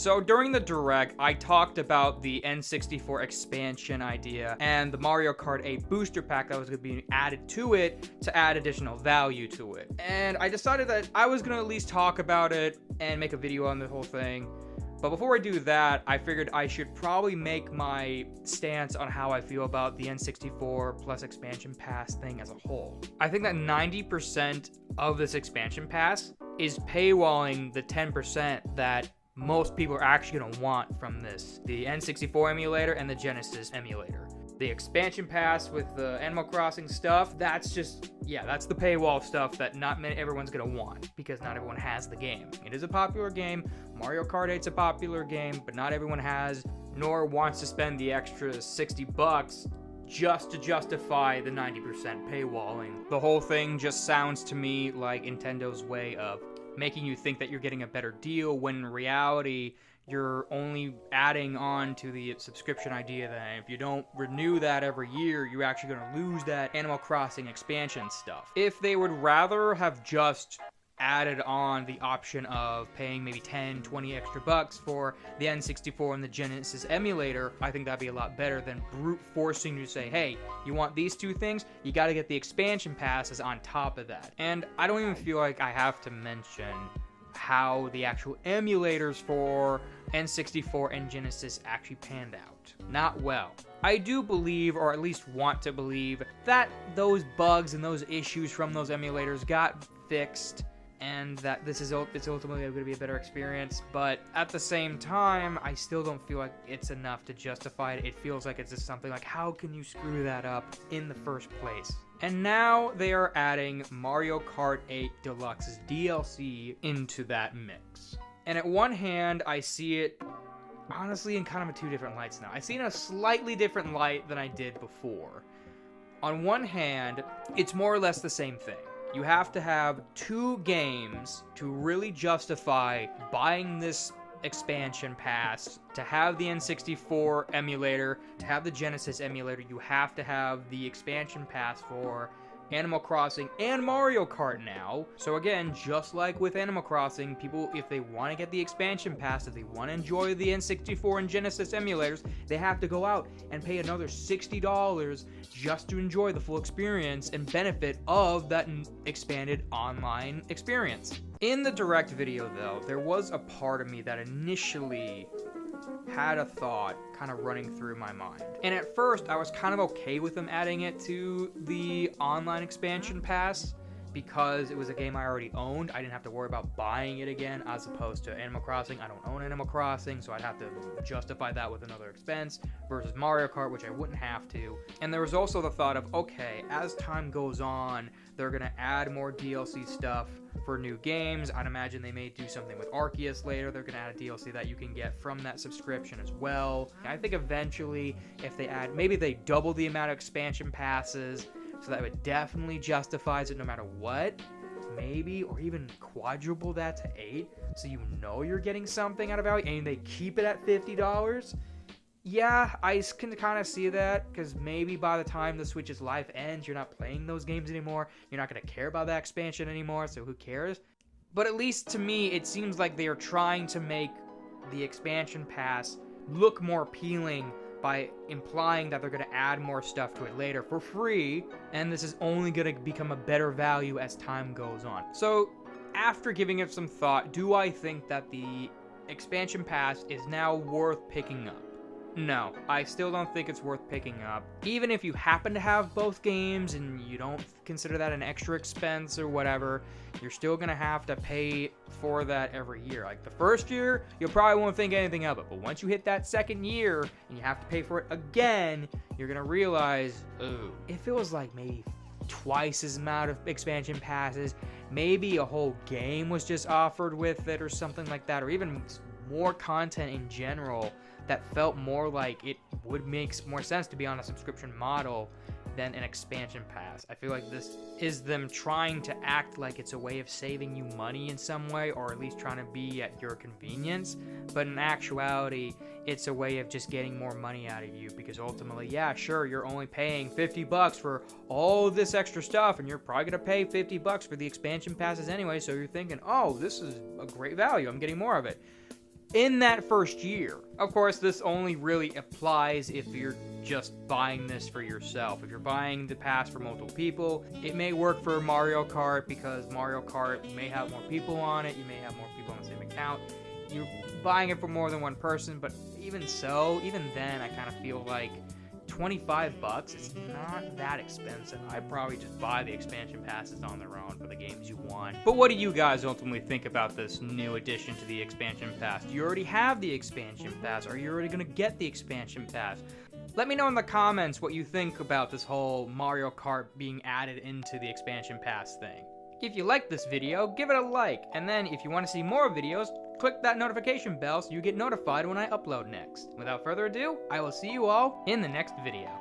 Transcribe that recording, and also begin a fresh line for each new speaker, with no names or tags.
So during the Direct, I talked about the N64 expansion idea and the Mario Kart 8 booster pack that was going to be added to it to add additional value to it. And I decided that I was going to at least talk about it and make a video on the whole thing. But before I do that, I figured I should probably make my stance on how I feel about the N64 plus expansion pass thing as a whole. I think that 90% of this expansion pass is paywalling the 10% that most people are actually going to want from this. The N64 emulator and the Genesis emulator. The expansion pass with the Animal Crossing stuff, that's just, that's the paywall stuff that everyone's going to want, because not everyone has the game. It is a popular game. Mario Kart 8's a popular game, but not everyone has, nor wants to spend the extra $60 just to justify the 90% paywalling. The whole thing just sounds to me like Nintendo's way of making you think that you're getting a better deal, when in reality, you're only adding on to the subscription idea that if you don't renew that every year, you're actually going to lose that Animal Crossing expansion stuff. If they would rather have just added on the option of paying maybe 10, 20 extra bucks for the N64 and the Genesis emulator, I think that'd be a lot better than brute forcing you to say, hey, you want these two things? You gotta get the expansion passes on top of that. And I don't even feel like I have to mention how the actual emulators for N64 and Genesis actually panned out. Not well. I do believe, or at least want to believe, that those bugs and those issues from those emulators got fixed, and that it's ultimately going to be a better experience. But at the same time, I still don't feel like it's enough to justify it. It feels like it's just something like, how can you screw that up in the first place? And now they are adding Mario Kart 8 Deluxe's DLC into that mix. And at one hand, I see it honestly in kind of two different lights now. I see it in a slightly different light than I did before. On one hand, it's more or less the same thing. You have to have two games to really justify buying this expansion pass. To have the N64 emulator, to have the Genesis emulator, you have to have the expansion pass for Animal Crossing and Mario Kart now. So again, just like with Animal Crossing, people, if they want to get the expansion pass, if they want to enjoy the N64 and Genesis emulators, they have to go out and pay another $60 just to enjoy the full experience and benefit of that expanded online experience. In the Direct video, though, there was a part of me that initially had a thought kind of running through my mind. And at first, I was kind of okay with them adding it to the online expansion pass because it was a game I already owned. I didn't have to worry about buying it again, as opposed to Animal Crossing. I don't own Animal Crossing, so I'd have to justify that with another expense, versus Mario Kart, which I wouldn't have to. And there was also the thought of, okay, as time goes on, they're going to add more DLC stuff for new games. I'd imagine they may do something with Arceus later. They're going to add a DLC that you can get from that subscription as well. I think eventually, if they add, maybe they double the amount of expansion passes, so that would definitely justifies it no matter what. Maybe, or even quadruple that to 8, so you know you're getting something out of value, and they keep it at $50. Yeah, I can kind of see that, because maybe by the time the Switch's life ends, you're not playing those games anymore. You're not going to care about that expansion anymore, so who cares? But at least to me, it seems like they are trying to make the expansion pass look more appealing by implying that they're going to add more stuff to it later for free, and this is only going to become a better value as time goes on. So, after giving it some thought, do I think that the expansion pass is now worth picking up? No, I still don't think it's worth picking up. Even if you happen to have both games and you don't consider that an extra expense or whatever, you're still gonna have to pay for that every year. Like the first year, you probably won't think anything of it, but once you hit that second year and you have to pay for it again, you're gonna realize, oh, it feels like maybe twice as amount of expansion passes, maybe a whole game was just offered with it or something like that, or even more content in general that felt more like it would make more sense to be on a subscription model than an expansion pass. I feel like this is them trying to act like it's a way of saving you money in some way, or at least trying to be at your convenience, but in actuality, it's a way of just getting more money out of you, because ultimately, yeah, sure, you're only paying $50 for all of this extra stuff, and you're probably gonna pay $50 for the expansion passes anyway, so you're thinking, oh, this is a great value, I'm getting more of it. in that first year. Of course, this only really applies if you're just buying this for yourself. If you're buying the pass for multiple people, it may work for Mario Kart because Mario Kart may have more people on it, you may have more people on the same account. You're buying it for more than one person, but even so, even then, I kind of feel like $25, it's not that expensive. I'd probably just buy the expansion passes on their own for the games you want. But what do you guys ultimately think about this new addition to the expansion pass? Do you already have the expansion pass? Are you already gonna get the expansion pass? Let me know in the comments what you think about this whole Mario Kart being added into the expansion pass thing. If you liked this video, give it a like, and then if you want to see more videos, click that notification bell so you get notified when I upload next. Without further ado, I will see you all in the next video.